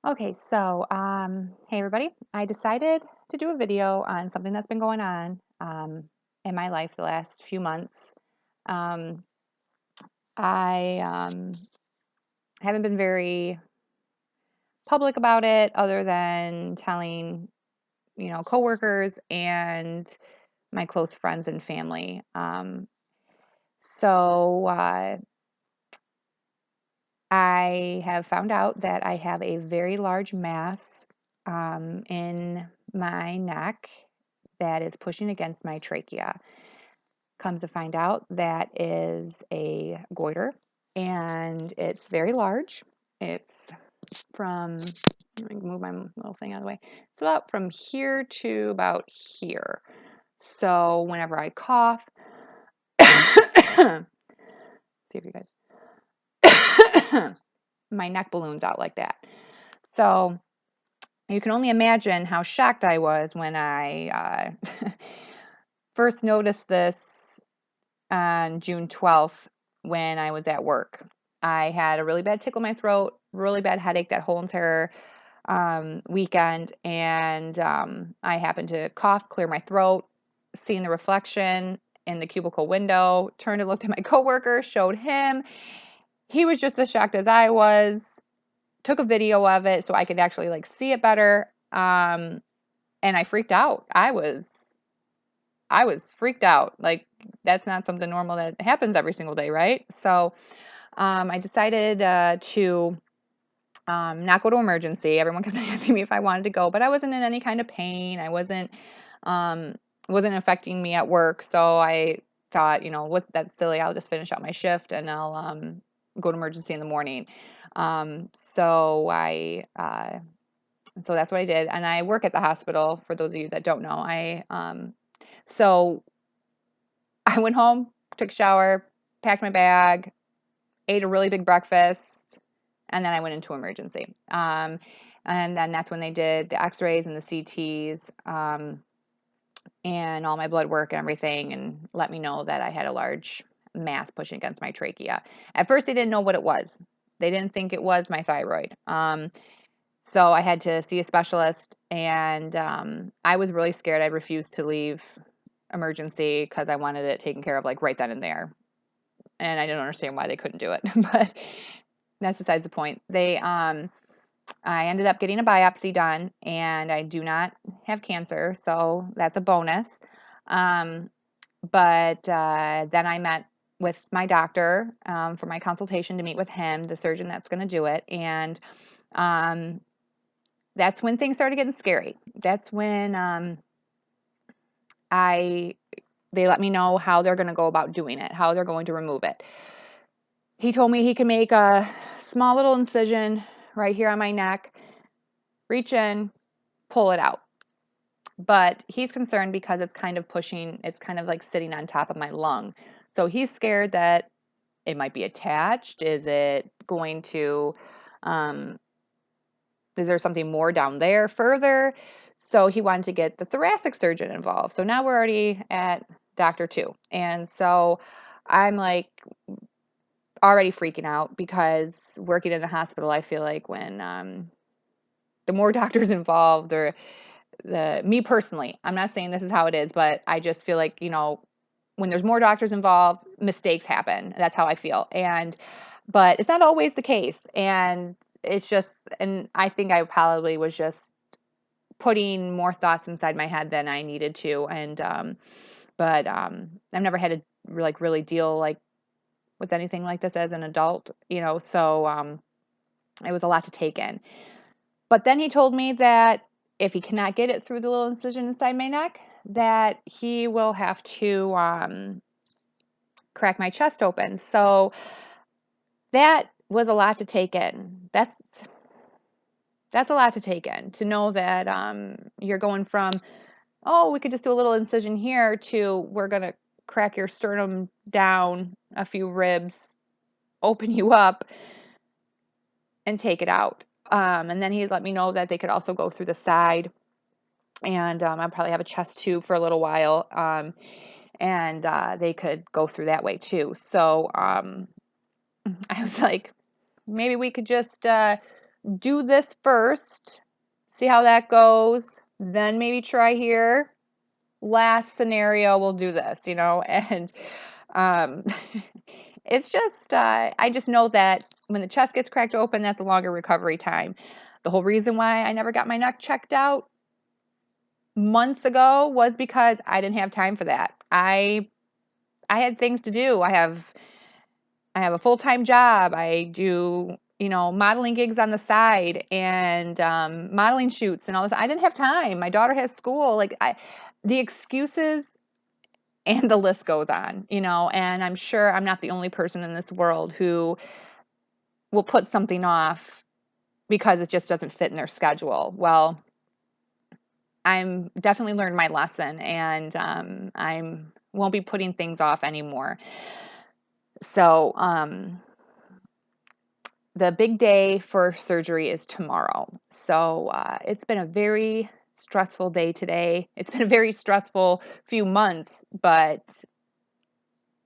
Okay, so hey everybody. I decided to do a video on something that's been going on in my life the last few months. Um, I haven't been very public about it, other than telling coworkers and my close friends and family. So I have found out that I have a very large mass in my neck that is pushing against my trachea. Comes to find out, that is a goiter, and it's very large. It's from, let me move my little thing out of the way. It's about from here to about here. So whenever I cough, see if you guys, my neck balloons out like that. So you can only imagine how shocked I was when I first noticed this on June 12th when I was at work. I had a really bad tickle in my throat, really bad headache that whole entire weekend, and I happened to cough, clear my throat, seeing the reflection in the cubicle window, turned and looked at my coworker, showed him. He was just as shocked as I was, took a video of it so I could actually see it better. And I freaked out. I was freaked out. Like, that's not something normal that happens every single day, right? So I decided to not go to emergency. Everyone kept asking me if I wanted to go, but I wasn't in any kind of pain. I um, wasn't affecting me at work. So I thought, what, that's silly. I'll just finish out my shift and I'll go to emergency in the morning. Um, so I so that's what I did, and I work at the hospital. For those of you that don't know, so I went home, took a shower, packed my bag, ate a really big breakfast, and then I went into emergency. And then that's when they did the X-rays and the CTs, and all my blood work and everything, and let me know that I had a large mass pushing against my trachea. At first, they didn't know what it was. They didn't think it was my thyroid. So I had to see a specialist, and I was really scared. I refused to leave emergency because I wanted it taken care of right then and there. And I didn't understand why they couldn't do it, but that's besides the point. I ended up getting a biopsy done, and I do not have cancer, so that's a bonus. Um, but then I met with my doctor for my consultation to meet with him, the surgeon that's going to do it, and um, that's when things started getting scary. That's when I they let me know how they're going to go about doing it, how they're going to remove it. He told me he can make a small little incision right here on my neck, reach in, pull it out. But he's concerned because it's kind of pushing, it's kind of like sitting on top of my lung. So he's scared that it might be attached. Is it going to, um, is there something more down there further? So he wanted to get the thoracic surgeon involved. So now we're already at Doctor 2. And so I'm already freaking out, because working in the hospital, I feel like when the more doctors involved, or me personally, I'm not saying this is how it is, but I just feel like, when there's more doctors involved, mistakes happen. That's how I feel. But it's not always the case. And it's just, and I think I probably was just putting more thoughts inside my head than I needed to. But I've never had to really deal with anything like this as an adult, so it was a lot to take in. But then he told me that if he cannot get it through the little incision inside my neck, that he will have to crack my chest open. So that was a lot to take in. That's a lot to take in, to know that you're going from, oh, we could just do a little incision here, to we're going to crack your sternum down a few ribs, open you up, and take it out. And then he let me know that they could also go through the side, and I'll probably have a chest tube for a little while, and they could go through that way too. So I was like, maybe we could just do this first, see how that goes, then maybe try here. Last scenario, we'll do this, and um, it's just, I just know that when the chest gets cracked open, that's a longer recovery time. The whole reason why I never got my neck checked out months ago was because I didn't have time for that. I had things to do. I have a full-time job. I do, modeling gigs on the side and modeling shoots and all this. I didn't have time. My daughter has school. The excuses and the list goes on, and I'm sure I'm not the only person in this world who will put something off because it just doesn't fit in their schedule. Well, I'm definitely learned my lesson, and I'm won't be putting things off anymore. So, the big day for surgery is tomorrow. So, it's been a very stressful day today. It's been a very stressful few months, but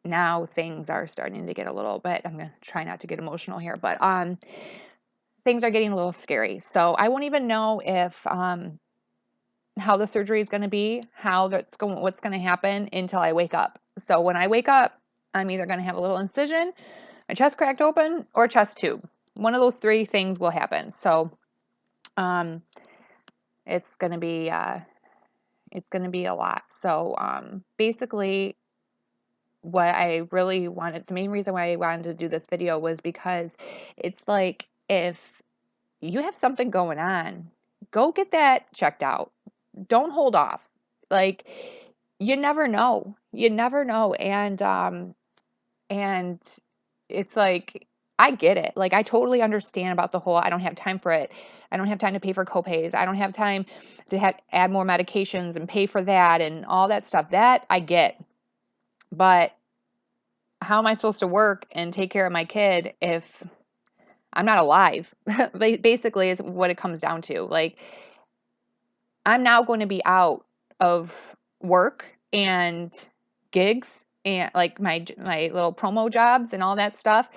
now things are starting to get a little bit, I'm going to try not to get emotional here, but things are getting a little scary. So, I won't even know if how the surgery is going to be, what's going to happen until I wake up. So when I wake up, I'm either going to have a little incision, my chest cracked open, or chest tube. One of those three things will happen. So it's going to be a lot. So basically, the main reason why I wanted to do this video was because it's like, if you have something going on, go get that checked out. Don't hold off. Like, you never know. And it's like, I get it. Like, I totally understand about the whole, I don't have time for it. I don't have time to pay for copays. I don't have time to add more medications and pay for that and all that stuff. That I get. But how am I supposed to work and take care of my kid if I'm not alive? Basically, is what it comes down to. Like, I'm now going to be out of work and gigs and like my little promo jobs and all that stuff.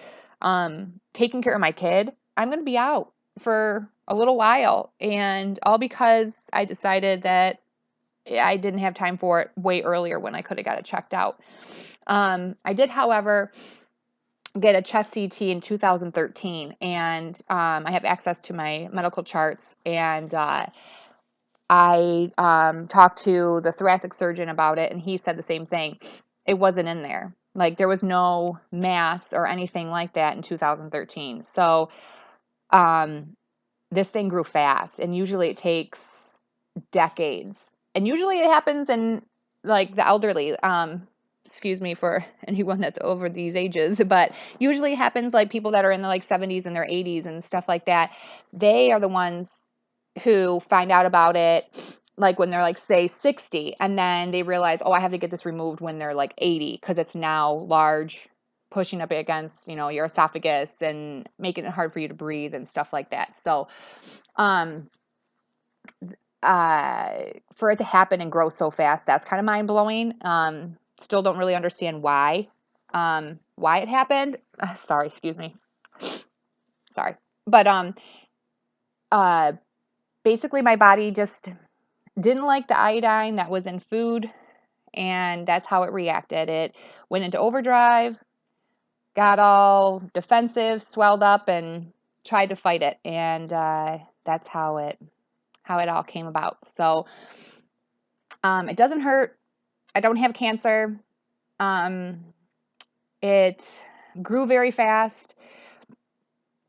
Taking care of my kid. I'm going to be out for a little while, and all because I decided that I didn't have time for it way earlier when I could have got it checked out. I did, however, get a chest CT in 2013, and I have access to my medical charts, and I talked to the thoracic surgeon about it, and he said the same thing. It wasn't in there. Like, there was no mass or anything like that in 2013. So this thing grew fast, and usually it takes decades. And usually it happens in, like, the elderly. Excuse me for anyone that's over these ages, but usually it happens like people that are in the 70s and their 80s and stuff like that. They are the ones who find out about it like when they're say 60, and then they realize, oh, I have to get this removed when they're 80 because it's now large, pushing up against your esophagus and making it hard for you to breathe and stuff like that. So for it to happen and grow so fast, that's kind of mind-blowing. Still don't really understand why it happened. Sorry, excuse me. Sorry. But basically my body just didn't like the iodine that was in food, and that's how it reacted. It went into overdrive, got all defensive, swelled up, and tried to fight it. And that's how it all came about. So it doesn't hurt. I don't have cancer. It grew very fast.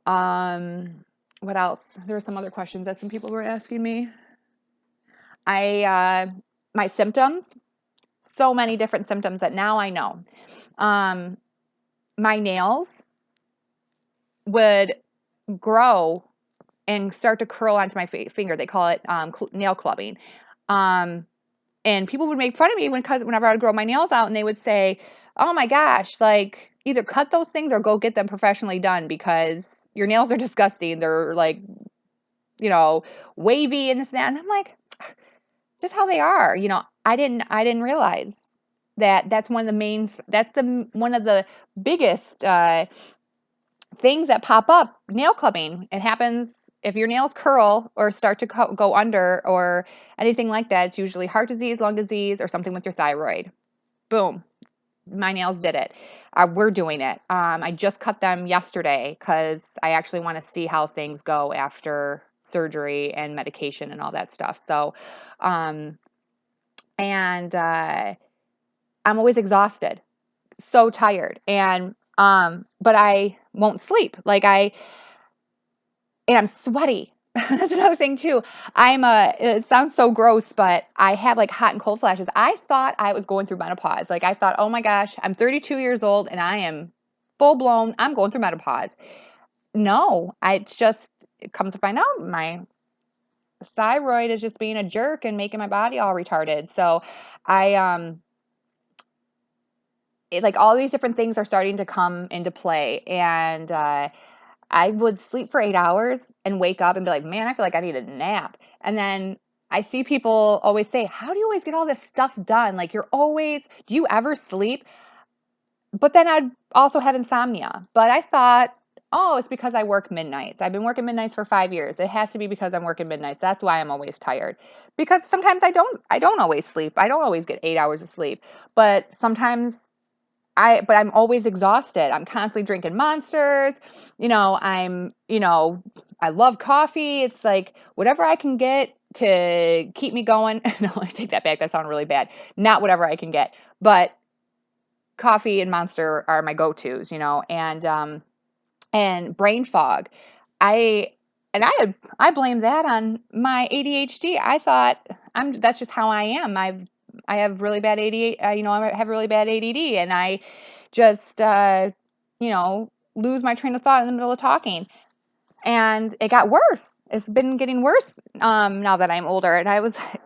What else? There were some other questions that some people were asking me. My symptoms, so many different symptoms that now I know. My nails would grow and start to curl onto my finger. They call it nail clubbing. And people would make fun of me whenever I would grow my nails out, and they would say, oh my gosh, either cut those things or go get them professionally done because your nails are disgusting. They're wavy and this and that. And I'm like, just how they are. I didn't realize that that's one of the biggest things that pop up, nail clubbing. It happens if your nails curl or start to go under or anything like that. It's usually heart disease, lung disease, or something with your thyroid. Boom. My nails did it. We're doing it. I just cut them yesterday because I actually want to see how things go after surgery and medication and all that stuff. So, um, and I'm always exhausted, so tired, and but I won't sleep. And I'm sweaty. That's another thing too. It sounds so gross, but I have like hot and cold flashes. I thought I was going through menopause. Like I thought, oh my gosh, I'm 32 years old and I am full blown, I'm going through menopause. No, it's just, it comes to find out my thyroid is just being a jerk and making my body all retarded. So I, like all these different things are starting to come into play. And, I would sleep for 8 hours and wake up and be like, man, I feel like I need a nap. And then I see people always say, how do you always get all this stuff done? Like, do you ever sleep? But then I'd also have insomnia. But I thought, oh, it's because I work midnights. I've been working midnights for 5 years. It has to be because I'm working midnights. That's why I'm always tired. Because sometimes I don't always sleep. I don't always get 8 hours of sleep. But sometimes but I'm always exhausted. I'm constantly drinking monsters. I love coffee. It's like whatever I can get to keep me going. No, I take that back. That sounded really bad. Not whatever I can get, but coffee and monster are my go-tos, and brain fog. I I blame that on my ADHD. I thought that's just how I am. I have really bad ADHD, I have really bad ADD, and I just lose my train of thought in the middle of talking. And it got worse. It's been getting worse now that I'm older, and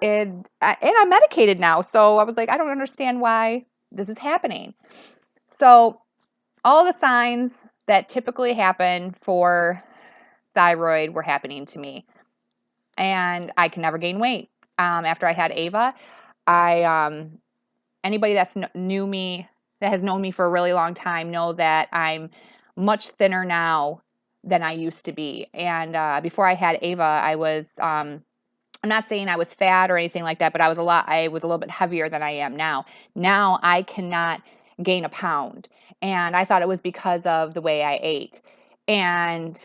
and I'm medicated now. So I was like, I don't understand why this is happening. So all the signs that typically happen for thyroid were happening to me, and I can never gain weight. After I had Ava, anybody that has known me for a really long time know that I'm much thinner now than I used to be. And before I had Ava, I'm not saying I was fat or anything like that, but I was a little bit heavier than I am now. Now I cannot gain a pound. And I thought it was because of the way I ate. And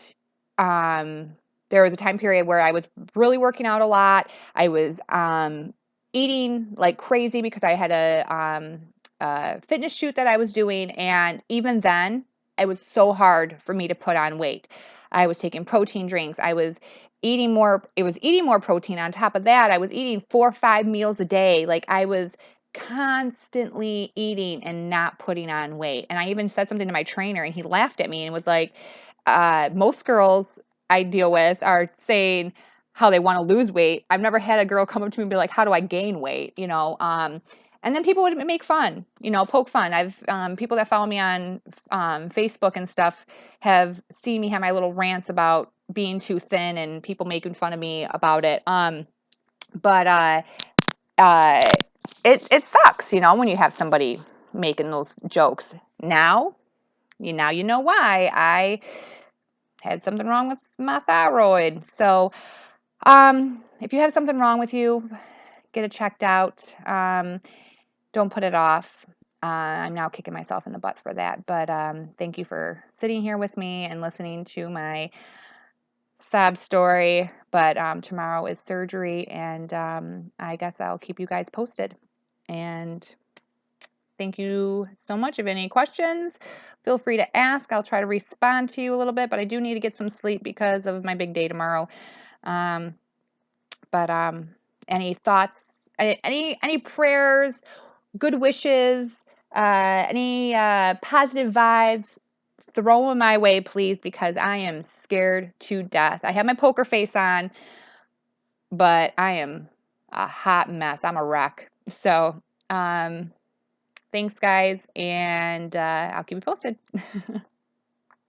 um, there was a time period where I was really working out a lot. I was eating like crazy because I had a fitness shoot that I was doing. And even then, it was so hard for me to put on weight. I was taking protein drinks. It was eating more protein. On top of that, I was eating 4 or 5 meals a day. Like I was constantly eating and not putting on weight. And I even said something to my trainer and he laughed at me and was like, most girls I deal with are saying how they want to lose weight. I've never had a girl come up to me and be like, how do I gain weight? And then people would make fun, poke fun. I've people that follow me on Facebook and stuff have seen me have my little rants about being too thin and people making fun of me about it. But uh, it sucks, when you have somebody making those jokes. Now, you know why I had something wrong with my thyroid. So, if you have something wrong with you, get it checked out. Don't put it off. I'm now kicking myself in the butt for that. But thank you for sitting here with me and listening to my sad story. But tomorrow is surgery, and I guess I'll keep you guys posted. And thank you so much. If you have any questions, feel free to ask. I'll try to respond to you a little bit, but I do need to get some sleep because of my big day tomorrow. Um, but any thoughts, any prayers, good wishes, any positive vibes, throw them my way, please, because I am scared to death. I have my poker face on, but I am a hot mess. I'm a wreck. So, thanks, guys, and I'll keep you posted.